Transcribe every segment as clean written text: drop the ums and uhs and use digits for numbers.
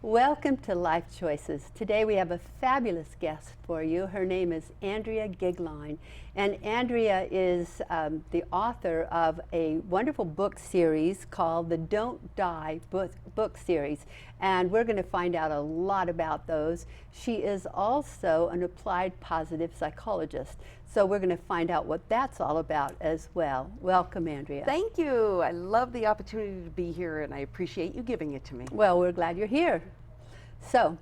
Welcome to Life Choices. Today we have a fabulous guest for you. Her name is Andrea Gigline. And Andrea is the author of a wonderful book series called the Don't Die book series. And we're going to find out a lot about those. She is also an applied positive psychologist. So we're going to find out what that's all about as well. Welcome, Andrea. Thank you. I love the opportunity to be here, and I appreciate you giving it to me. Well, we're glad you're here. So,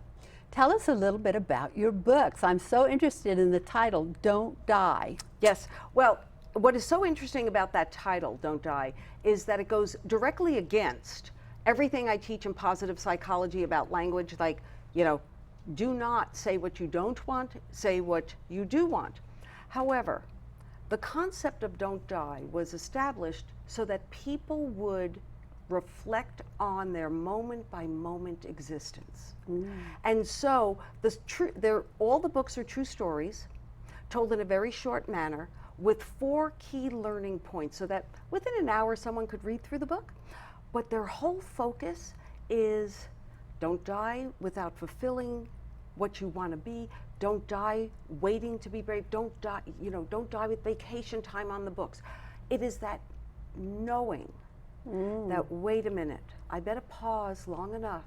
tell us a little bit about your books. I'm so interested in the title, Don't Die. Yes. Well, what is so interesting about that title, Don't Die, is that it goes directly against everything I teach in positive psychology about language, like, do not say what you don't want, say what you do want. However, the concept of Don't Die was established so that people would reflect on their moment by moment existence. And so all the books are true stories told in a very short manner with 4 key learning points so that within an hour someone could read through the book. But their whole focus is don't die without fulfilling what you want to be. Don't die waiting to be brave. Don't die, don't die with vacation time on the books. It is that knowing that, wait a minute, I better pause long enough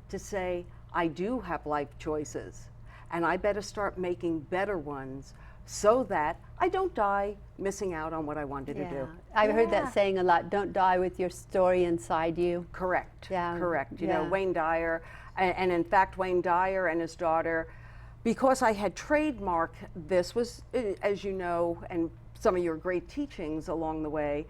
to say, I do have life choices, and I better start making better ones so that I don't die missing out on what I wanted to do. I've heard that saying a lot, don't die with your story inside you. Correct, Yeah. correct. Wayne Dyer, and in fact, Wayne Dyer and his daughter, because I had trademarked this, was, as you know, and some of your great teachings along the way,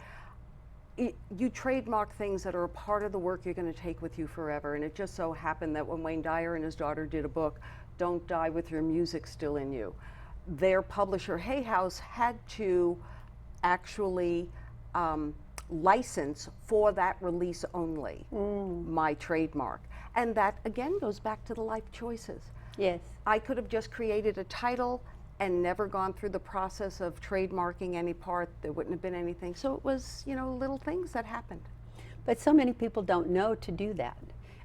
you trademark things that are a part of the work you're going to take with you forever. And it just so happened that when Wayne Dyer and his daughter did a book, Don't Die with Your Music Still in You, their publisher, Hay House, had to actually license for that release only my trademark. And that, again, goes back to the life choices. Yes. I could have just created a title and never gone through the process of trademarking any part. There wouldn't have been anything. So it was, little things that happened. But so many people don't know to do that.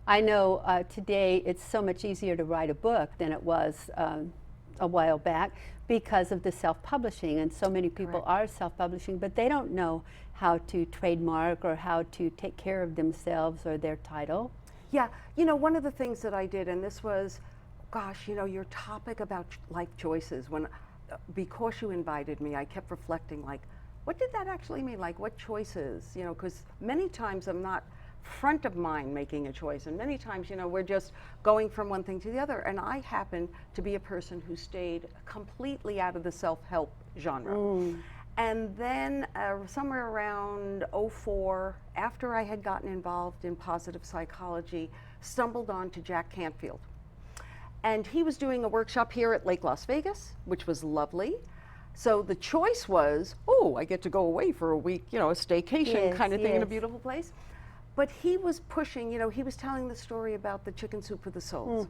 I know today it's so much easier to write a book than it was a while back because of the self-publishing, and so many people are self-publishing, but they don't know how to trademark or how to take care of themselves or their title. Yeah, one of the things that I did, and this was, gosh, your topic about life choices, because you invited me, I kept reflecting, like, what did that actually mean? Like, what choices? Because many times I'm not front of mind making a choice, and many times, we're just going from one thing to the other. And I happen to be a person who stayed completely out of the self-help genre. And then somewhere around '04, after I had gotten involved in positive psychology, stumbled onto Jack Canfield. And he was doing a workshop here at Lake Las Vegas, which was lovely. So the choice was, I get to go away for a week, a staycation kind of thing in a beautiful place. But he was pushing, he was telling the story about the chicken soup for the souls.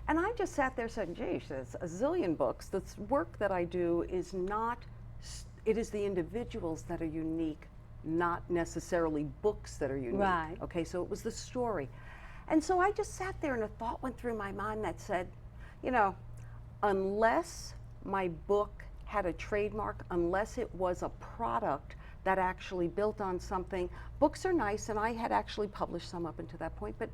And I just sat there saying, geez, there's a zillion books. The work that I do is not, it is the individuals that are unique, not necessarily books that are unique. Right. Okay, so it was the story. And so I just sat there and a thought went through my mind that said, unless my book had a trademark, unless it was a product that actually built on something, books are nice, and I had actually published some up until that point, but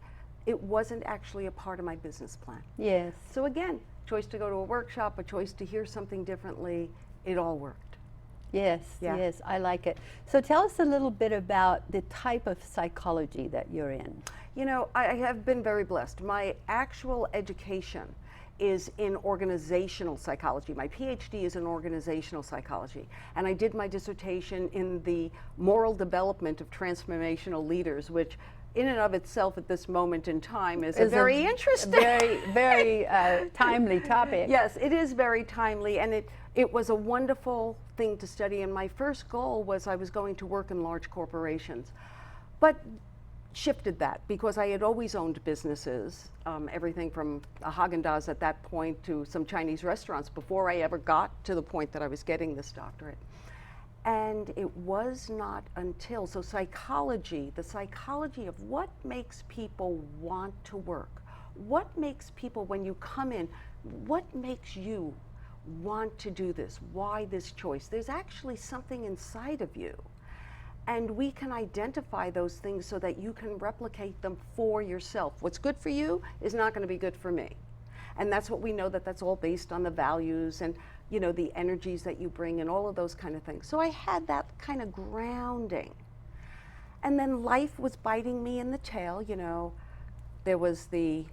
it wasn't actually a part of my business plan. Yes. So again, choice to go to a workshop, a choice to hear something differently, it all worked. Yes, yes, I like it. So tell us a little bit about the type of psychology that you're in. I have been very blessed. My actual education is in organizational psychology. My PhD is in organizational psychology. And I did my dissertation in the moral development of transformational leaders, which in and of itself at this moment in time is a very interesting, very timely topic. Yes, it is very timely, and it was a wonderful thing to study. And my first goal was I was going to work in large corporations, but shifted that because I had always owned businesses, everything from a Haagen-Dazs at that point to some Chinese restaurants before I ever got to the point that I was getting this doctorate. And it was not until, so psychology, the psychology of what makes people want to work, what makes people, when you come in, what makes you want to do this? Why this choice? There's actually something inside of you. And we can identify those things so that you can replicate them for yourself. What's good for you is not going to be good for me. And that's what we know, that that's all based on the values and, you know, the energies that you bring and all of those kind of things. So I had that kind of grounding. And then life was biting me in the tail, you know. There was the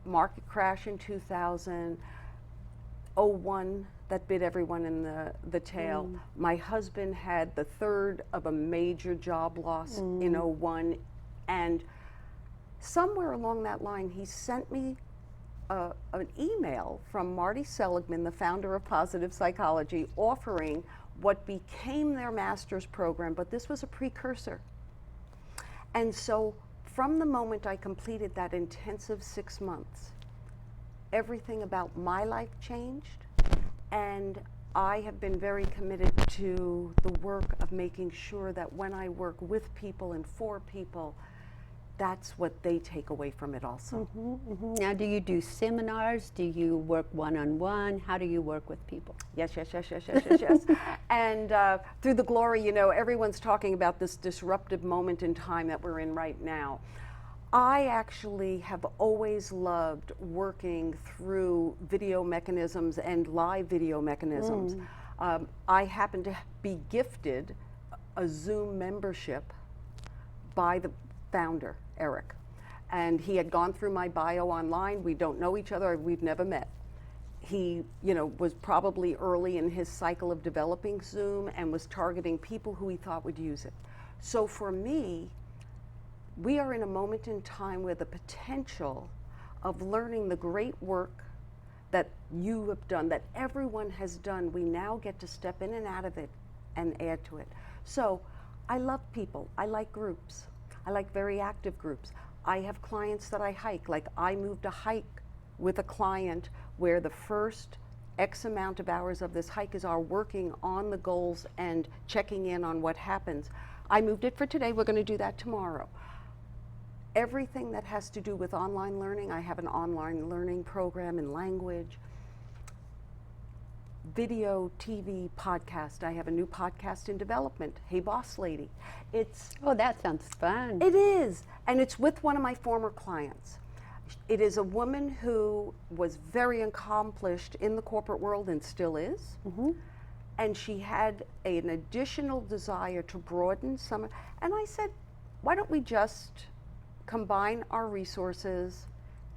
market crash in 2001 that bit everyone in the tail. My husband had the third of a major job loss in '01, and somewhere along that line he sent me an email from Marty Seligman, the founder of Positive Psychology, offering what became their master's program, but this was a precursor. And so from the moment I completed that intensive 6 months, everything about my life changed, and I have been very committed to the work of making sure that when I work with people and for people, that's what they take away from it also. Now, do you do seminars? Do you work one-on-one? How do you work with people? Yes. And through the glory, you know, everyone's talking about this disruptive moment in time that we're in right now. I actually have always loved working through video mechanisms and live video mechanisms. I happen to be gifted a Zoom membership by the founder, Eric. And he had gone through my bio online. We don't know each other, we've never met. He, you know, was probably early in his cycle of developing Zoom and was targeting people who he thought would use it. So for me, we are in a moment in time where the potential of learning the great work that you have done, that everyone has done, we now get to step in and out of it and add to it. So I love people, I like groups. I like very active groups. I have clients that I hike, like I moved a hike with a client where the first X amount of hours of this hike is our working on the goals and checking in on what happens. I moved it for today, we're going to do that tomorrow. Everything that has to do with online learning, I have an online learning program in language, video, TV, podcast. I have a new podcast in development, Hey Boss Lady. Oh, that sounds fun. It is, and it's with one of my former clients. It is a woman who was very accomplished in the corporate world and still is. And she had an additional desire to broaden some, and I said, why don't we just combine our resources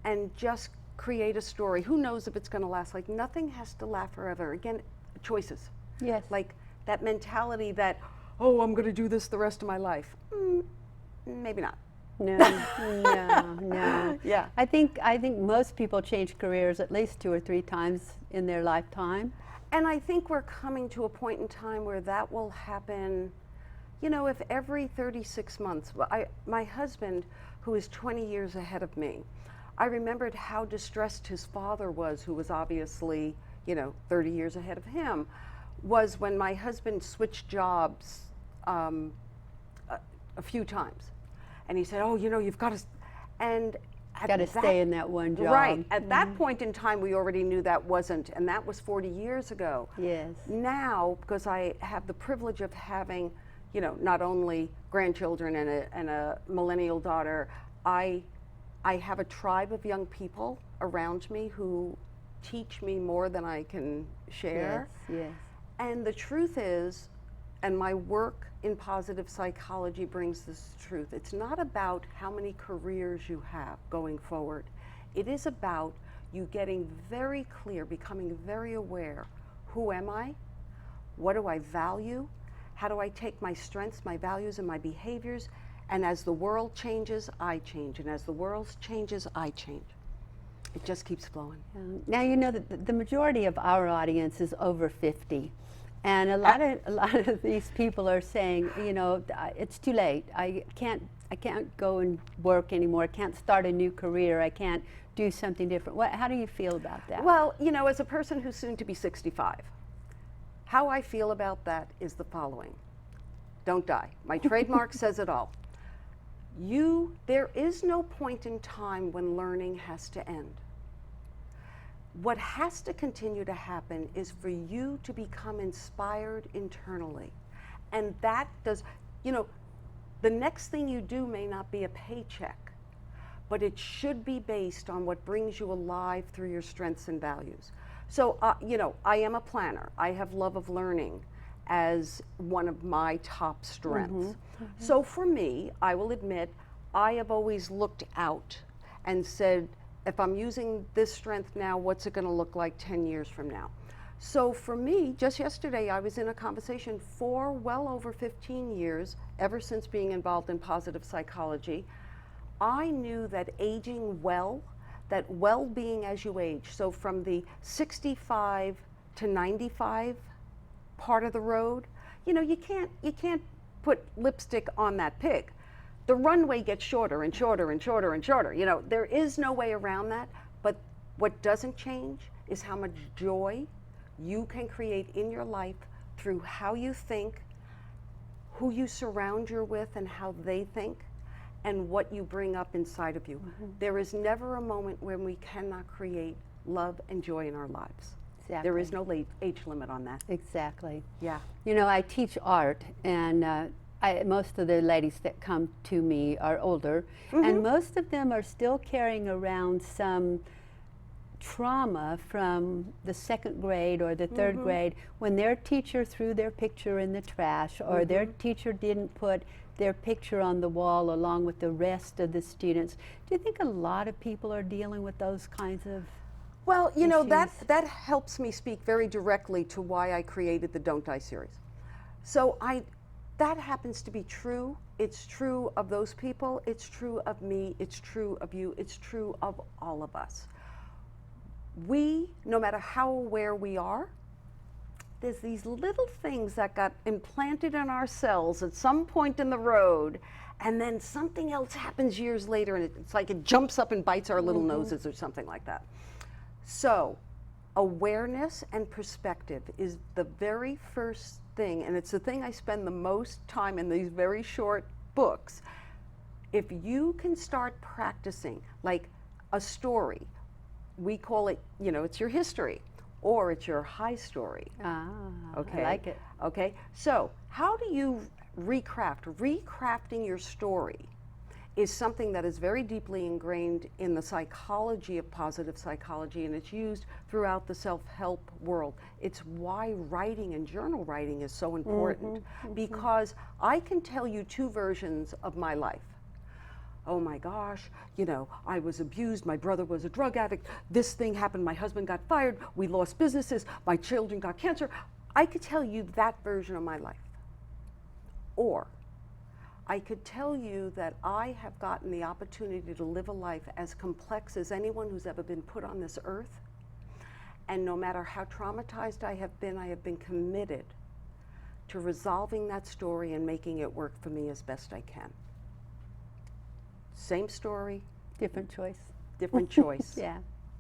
and just create a story. Who knows if it's going to last? Like, nothing has to last forever. Again, choices. Yes. Like that mentality that, oh, I'm going to do this the rest of my life. Maybe not. No. Yeah. I think most people change careers at least 2 or 3 times in their lifetime. And I think we're coming to a point in time where that will happen. You know, if every 36 months, my husband, who is 20 years ahead of me, I remembered how distressed his father was, who was obviously, you know, 30 years ahead of him, was when my husband switched jobs a few times. And he said, oh, you know, you've got to, and got to stay in that one job. Right. At that point in time, we already knew that wasn't, and that was 40 years ago. Yes. Now, because I have the privilege of having, you know, not only grandchildren and a millennial daughter, I have a tribe of young people around me who teach me more than I can share. Yes. And the truth is, and my work in positive psychology brings this truth, it's not about how many careers you have going forward. It is about you getting very clear, becoming very aware. Who am I? What do I value? How do I take my strengths, my values, and my behaviors? And as the world changes, I change. And as the world changes, I change. It just keeps flowing. Now, you know that the majority of our audience is over 50. And a lot of these people are saying, you know, it's too late. I can't go and work anymore. I can't start a new career. I can't do something different. How do you feel about that? Well, you know, as a person who's soon to be 65, how I feel about that is the following. Don't die. My trademark says it all. There is no point in time when learning has to end. What has to continue to happen is for you to become inspired internally. And that does, the next thing you do may not be a paycheck, but it should be based on what brings you alive through your strengths and values. So, I am a planner. I have love of learning as one of my top strengths. So for me, I will admit, I have always looked out and said, if I'm using this strength now, what's it going to look like 10 years from now? So for me, just yesterday, I was in a conversation for well over 15 years, ever since being involved in positive psychology. I knew that aging well, that well-being as you age, so from the 65 to 95 part of the road, you can't put lipstick on that pig. The runway gets shorter and shorter and shorter and shorter. There is no way around that. But what doesn't change is how much joy you can create in your life through how you think, who you surround you with and how they think, and what you bring up inside of you. There is never a moment when we cannot create love and joy in our lives. Exactly. There is no age limit on that. Exactly. Yeah. I teach art, and most of the ladies that come to me are older, and most of them are still carrying around some trauma from the second grade or the third grade, when their teacher threw their picture in the trash, or their teacher didn't put their picture on the wall along with the rest of the students. Do you think a lot of people are dealing with those kinds of Well, issues? that helps me speak very directly to why I created the Don't Die series. So that happens to be true. It's true of those people. It's true of me. It's true of you. It's true of all of us. No matter how aware we are, there's these little things that got implanted in our cells at some point in the road, and then something else happens years later, and it's like it jumps up and bites our little noses or something like that. So awareness and perspective is the very first thing, and it's the thing I spend the most time in these very short books. If you can start practicing, like a story, we call it, it's your history, or it's your high story. Okay. I like it. Okay, so how do you recraft? Recrafting your story is something that is very deeply ingrained in the psychology of positive psychology, and it's used throughout the self-help world. It's why writing and journal writing is so important, because I can tell you two versions of my life. Oh my gosh, I was abused, my brother was a drug addict, this thing happened, my husband got fired, we lost businesses, my children got cancer. I could tell you that version of my life. Or I could tell you that I have gotten the opportunity to live a life as complex as anyone who's ever been put on this earth. And no matter how traumatized I have been committed to resolving that story and making it work for me as best I can. Same story, Different choice. different choice. Yeah.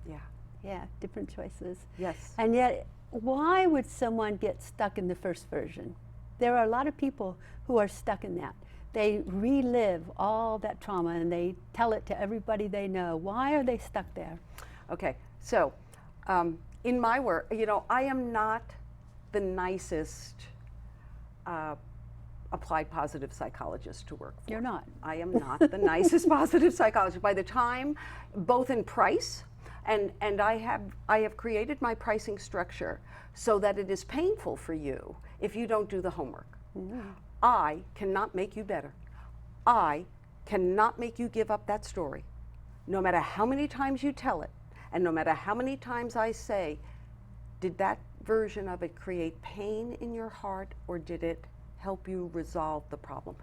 Yeah. Yeah, different choices. Yes. And yet, why would someone get stuck in the first version? There are a lot of people who are stuck in that. They relive all that trauma and they tell it to everybody they know. Why are they stuck there? Okay, so in my work, I am not the nicest applied positive psychologist to work for. You're not. I am not the nicest positive psychologist. By the time, both in price, and I have created my pricing structure so that it is painful for you if you don't do the homework. I cannot make you better. I cannot make you give up that story, no matter how many times you tell it, and no matter how many times I say, did that version of it create pain in your heart, or did it help you resolve the problem?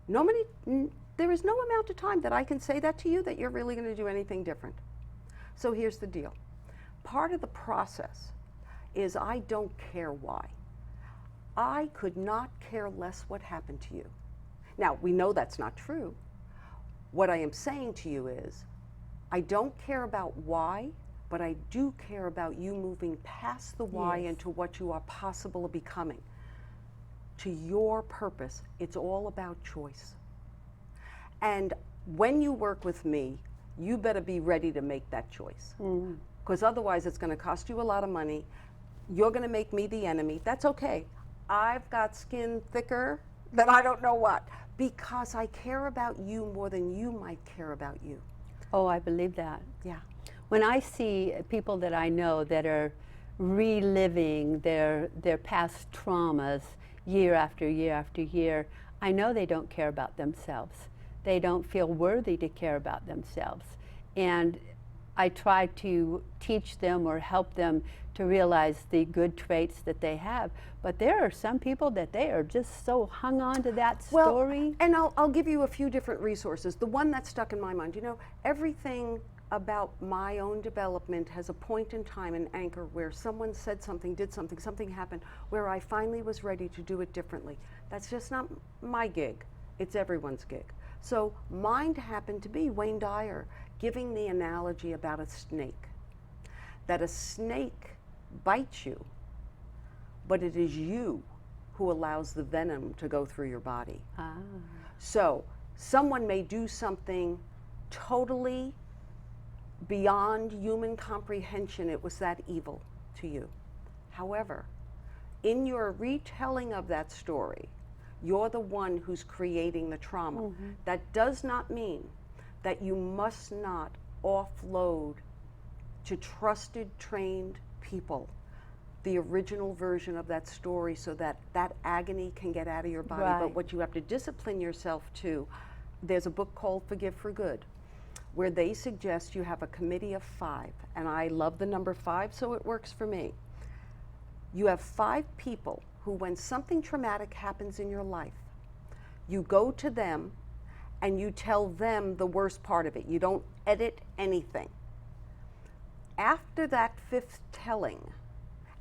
There is no amount of time that I can say that to you that you're really going to do anything different. So here's the deal. Part of the process is I don't care why. I could not care less what happened to you. Now, we know that's not true. What I am saying to you is, I don't care about why, but I do care about you moving past the why into what you are possible of becoming. To your purpose, it's all about choice. And when you work with me, you better be ready to make that choice. Because otherwise it's going to cost you a lot of money. You're going to make me the enemy. That's okay. I've got skin thicker than I don't know what, because I care about you more than you might care about you. Oh, I believe that. Yeah. When I see people that I know that are reliving their past traumas year after year after year, I know they don't care about themselves. They don't feel worthy to care about themselves. And I try to teach them or help them to realize the good traits that they have. But there are some people that they are just so hung on to that story. Well, and I'll give you a few different resources. The one that stuck in my mind, you know, everything about my own development has a point in time, an anchor, where someone said something, did something, something happened, where I finally was ready to do it differently. That's just not my gig. It's everyone's gig. So mine happened to be Wayne Dyer giving the analogy about a snake. That a snake bites you, but it is you who allows the venom to go through your body. So someone may do something totally beyond human comprehension. It was that evil to you. However, in your retelling of that story, you're the one who's creating the trauma. That does not mean that you must not offload to trusted, trained people the original version of that story so that that agony can get out of your body. But what you have to discipline yourself to, there's a book called Forgive for Good, where they suggest you have a committee of 5, and I love the number 5, so it works for me. You have 5 people who, when something traumatic happens in your life, you go to them and you tell them the worst part of it. You don't edit anything. After that 5th telling,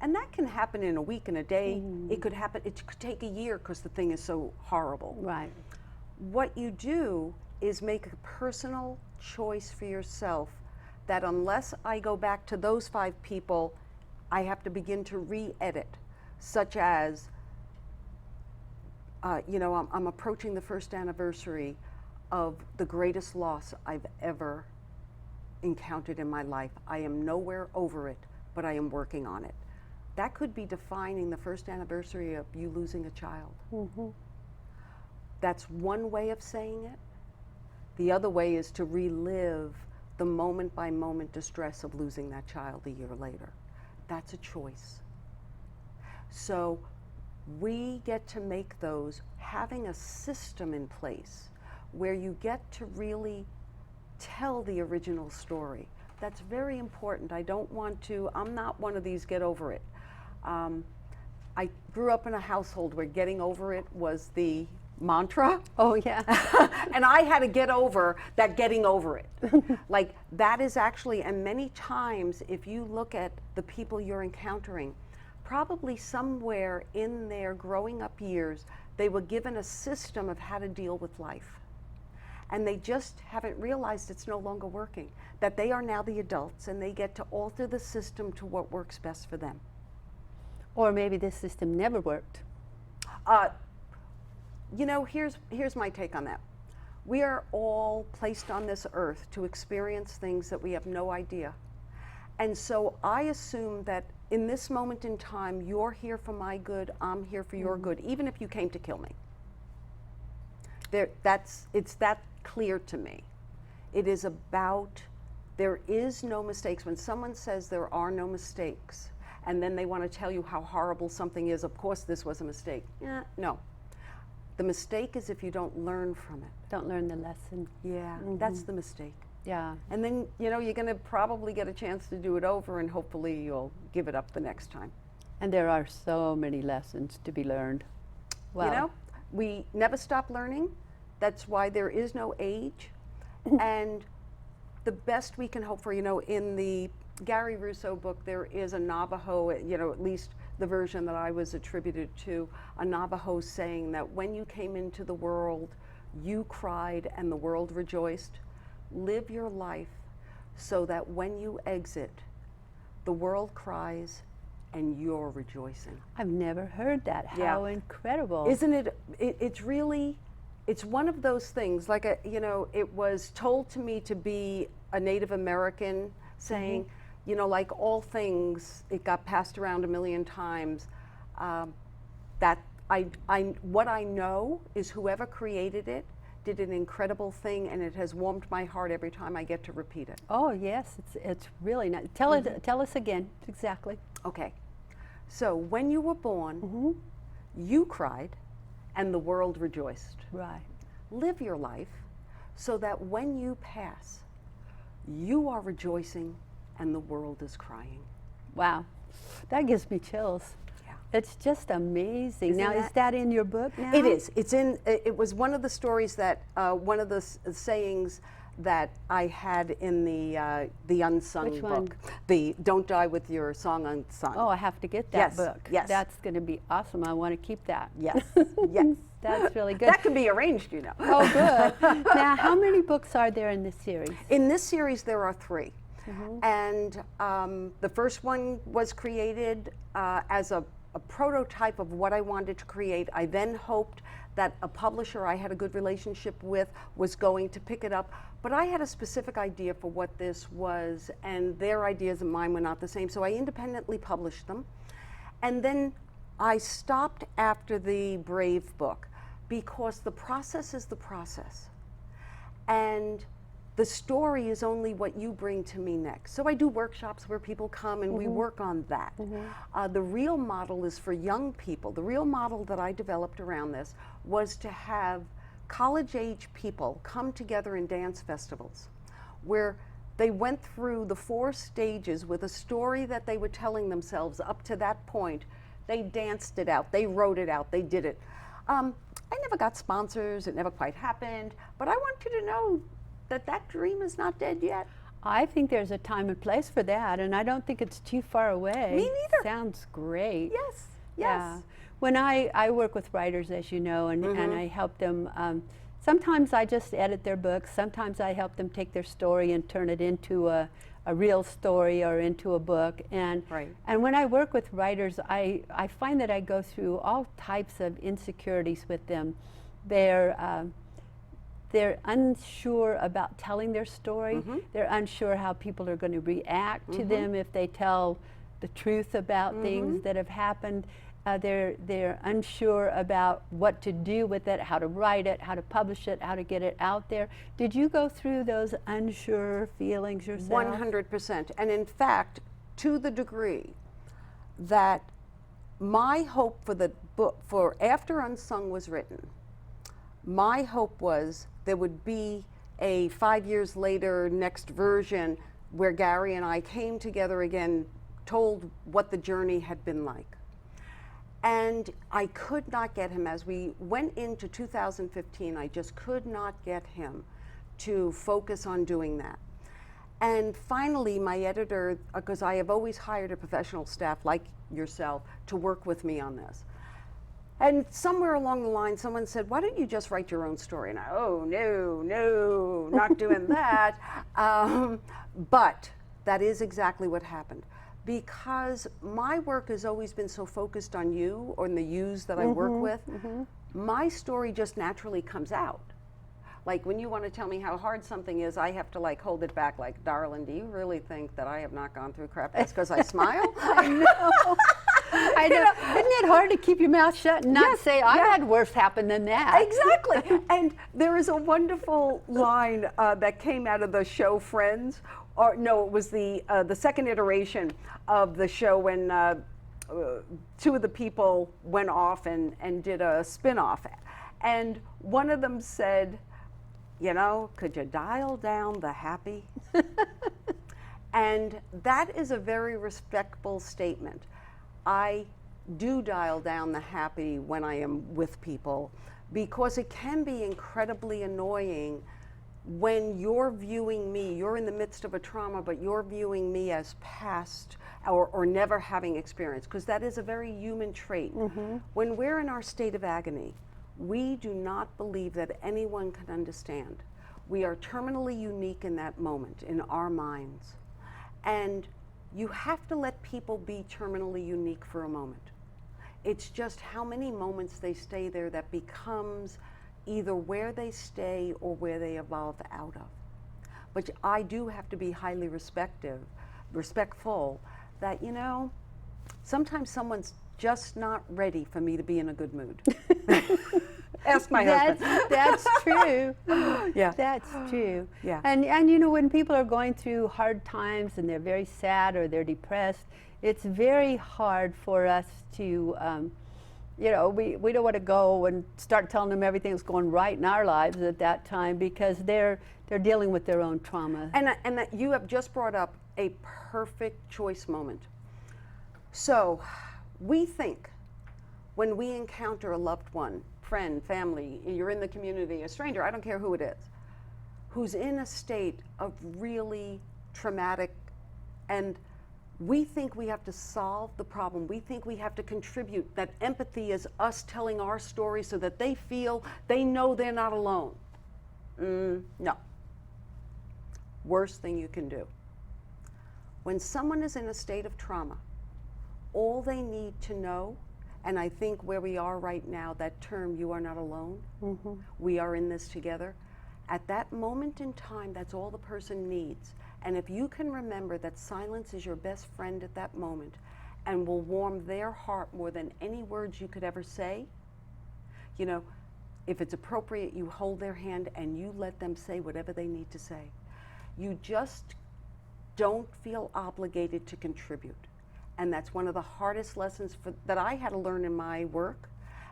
and that can happen in a week, in a day, it could take a year because the thing is so horrible. Right. What you do is make a personal choice for yourself that unless I go back to those 5 people, I have to begin to re-edit, such as, you know, I'm approaching the 1st anniversary of the greatest loss I've ever encountered in my life. I am nowhere over it, but I am working on it. That could be defining the 1st anniversary of you losing a child. That's one way of saying it. The other way is to relive the moment by moment distress of losing that child a year later. That's a choice. So we get to make those, having a system in place where you get to really tell the original story. That's very important. I don't want to, I'm not one of these get over it. I grew up in a household where getting over it was the mantra. Oh, yeah. And I had to get over that getting over it. Like, that is actually, and many times if you look at the people you're encountering, probably somewhere in their growing up years, they were given a system of how to deal with life. And they just haven't realized it's no longer working, that they are now the adults and they get to alter the system to what works best for them. Or maybe this system never worked. You know, here's my take on that. We are all placed on this earth to experience things that we have no idea. And so I assume that in this moment in time, you're here for my good, I'm here for your good, even if you came to kill me. It's that clear to me. It is about, there is no mistakes. When someone says there are no mistakes, and then they want to tell you how horrible something is, of course this was a mistake. No. The mistake is if you don't learn from it. Don't learn the lesson. Yeah, that's the mistake. Yeah. And then, you know, you're going to probably get a chance to do it over, and hopefully you'll give it up the next time. And there are so many lessons to be learned. Wow. You know, we never stop learning. That's why there is no age. And the best we can hope for, you know, in the Gary Russo book, there is a Navajo, you know, at least the version that I was attributed to, a Navajo saying that when you came into the world, you cried and the world rejoiced. Live your life so that when you exit, the world cries and you're rejoicing. I've never heard that. How incredible. Isn't it, it's really, it's one of those things, like, it was told to me to be a Native American, saying, like all things, it got passed around a million times, that what I know is whoever created it did an incredible thing, and it has warmed my heart every time I get to repeat it. Oh yes, it's really nice. Tell us again exactly. Okay, so when you were born, you cried, and the world rejoiced. Right. Live your life so that when you pass, you are rejoicing, and the world is crying. Wow, that gives me chills. It's just amazing. Now, is that in your book now? It is. It's in. It was one of the stories that one of the sayings that I had in the unsung Which book. one? The Don't Die with Your Song Unsung. Oh, I have to get that Yes, book. yes. That's going to be awesome. I want to keep that. Yes. Yes. That's really good. That can be arranged, you know. Oh, good. Now, how many books are there in this series? In this series, there are 3. And the first one was created as a prototype of what I wanted to create. I then hoped that a publisher I had a good relationship with was going to pick it up, but I had a specific idea for what this was, and their ideas and mine were not the same, so I independently published them. And then I stopped after the Brave book, because the process is the process, and the story is only what you bring to me next. So I do workshops where people come and we work on that. The real model is for young people. The real model that I developed around this was to have college-age people come together in dance festivals where they went through the 4 stages with a story that they were telling themselves up to that point. They danced it out, they wrote it out, they did it. I never got sponsors, it never quite happened, but I want you to know that that dream is not dead yet. I think there's a time and place for that, and I don't think it's too far away. Me neither. Sounds great. Yes, yes. Yeah. When I work with writers, as you know, and I help them, sometimes I just edit their books, sometimes I help them take their story and turn it into a real story or into a book. And, and when I work with writers, I find that I go through all types of insecurities with them. They're unsure about telling their story. They're unsure how people are going to react to them if they tell the truth about things that have happened. They're unsure about what to do with it, how to write it, how to publish it, how to get it out there. Did you go through those unsure feelings yourself? 100%. And in fact, to the degree that my hope for the book, for after Unsung was written, my hope was there would be a 5 years later next version where Gary and I came together again, told what the journey had been like. And I could not get him, as we went into 2015, I just could not get him to focus on doing that. And finally, my editor, because I have always hired a professional staff like yourself to work with me on this. And somewhere along the line, someone said, why don't you just write your own story? And I, oh, no, not doing that. But that is exactly what happened. Because my work has always been so focused on you, or in the yous that I work with, my story just naturally comes out. Like when you want to tell me how hard something is, I have to like hold it back like, darling, do you really think that I have not gone through crap? That's because I smile? I know. I know. Isn't it hard to keep your mouth shut and not say, I've had worse happen than that? Exactly. And there is a wonderful line that came out of the show Friends, or no, it was the second iteration of the show when 2 of the people went off and did a spin-off. And one of them said, you know, could you dial down the happy? And that is a very respectful statement. I do dial down the happy when I am with people, because it can be incredibly annoying when you're viewing me, you're in the midst of a trauma, but you're viewing me as past or never having experience, because that is a very human trait. When we're in our state of agony, we do not believe that anyone can understand. We are terminally unique in that moment, in our minds. And you have to let people be terminally unique for a moment. It's just how many moments they stay there that becomes either where they stay or where they evolve out of. But I do have to be highly respectful that, you know, sometimes someone's just not ready for me to be in a good mood. Ask my husband. That's true. Yeah. That's true. Yeah. And you know, when people are going through hard times and they're very sad or they're depressed, it's very hard for us to, you know, we don't want to go and start telling them everything that's going right in our lives at that time, because they're dealing with their own trauma. And that you have just brought up a perfect choice moment. So we think when we encounter a loved one, friend, family, you're in the community, a stranger, I don't care who it is, who's in a state of really traumatic, and we think we have to solve the problem. We think we have to contribute. That empathy is us telling our story so that they feel, they know they're not alone. No. Worst thing you can do. When someone is in a state of trauma, all they need to know, and I think where we are right now, that term, you are not alone, we are in this together, at that moment in time, that's all the person needs. And if you can remember that silence is your best friend at that moment and will warm their heart more than any words you could ever say, you know, if it's appropriate, you hold their hand and you let them say whatever they need to say. You just don't feel obligated to contribute. And that's one of the hardest lessons that I had to learn in my work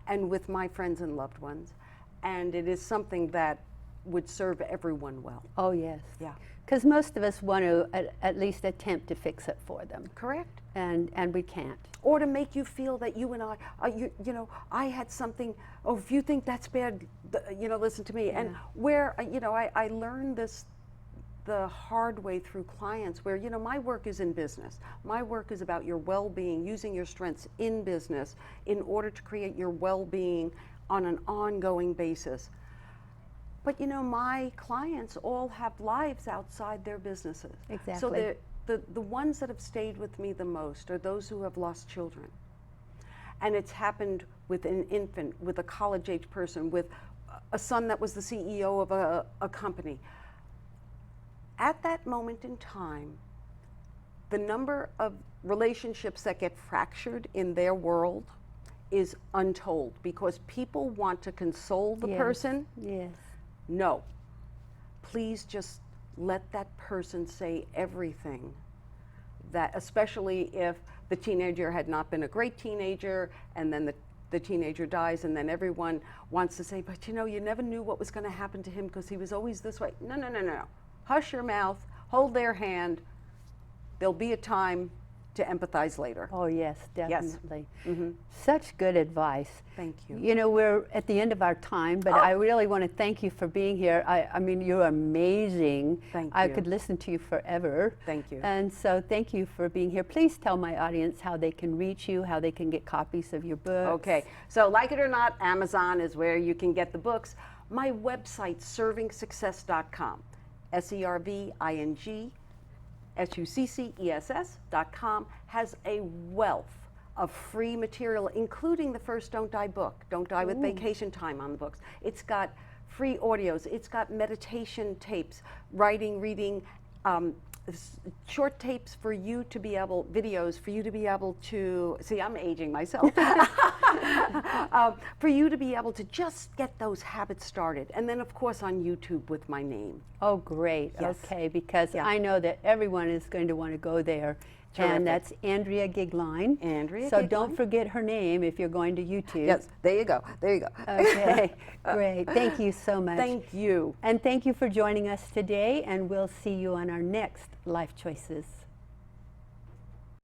and with my friends and loved ones. And it is something that would serve everyone well. Oh, yes. Yeah. Because most of us want to at least attempt to fix it for them. Correct. And we can't. Or to make you feel that you and I, you know, I had something, oh, if you think that's bad, you know, listen to me. Yeah. And where, you know, I learned this the hard way through clients where, you know, my work is in business. My work is about your well-being, using your strengths in business in order to create your well-being on an ongoing basis. But, you know, my clients all have lives outside their businesses. Exactly. So the ones that have stayed with me the most are those who have lost children. And it's happened with an infant, with a college-age person, with a son that was the CEO of a company. At that moment in time, the number of relationships that get fractured in their world is untold, because people want to console the person. Yes. No. Please just let that person say everything, that, especially if the teenager had not been a great teenager, and then the teenager dies, and then everyone wants to say, but you know, you never knew what was going to happen to him because he was always this way. No, no, no, no. Hush your mouth, hold their hand. There'll be a time to empathize later. Oh, yes, definitely. Yes. Mm-hmm. Such good advice. Thank you. You know, we're at the end of our time, but I really want to thank you for being here. I mean, you're amazing. Thank I you. could listen to you forever. Thank you. And so thank you for being here. Please tell my audience how they can reach you, how they can get copies of your books. Okay, so like it or not, Amazon is where you can get the books. My website, servingsuccess.com. servingsuccess.com has a wealth of free material, including the first Don't Die book, Don't Die with Vacation Time on the books. It's got free audios, it's got meditation tapes, writing, reading, short tapes for you to be able, videos for you to be able to, see, I'm aging myself, for you to be able to just get those habits started. And then of course on YouTube with my name. Oh, great. Yes. Okay, because I know that everyone is going to want to go there. Terrific. And that's Andrea Gigline. Andrea So Gigline. don't forget her name if you're going to YouTube. Yes, there you go, there you go. Okay, great. Thank you so much. Thank you. And thank you for joining us today, and we'll see you on our next Life Choices.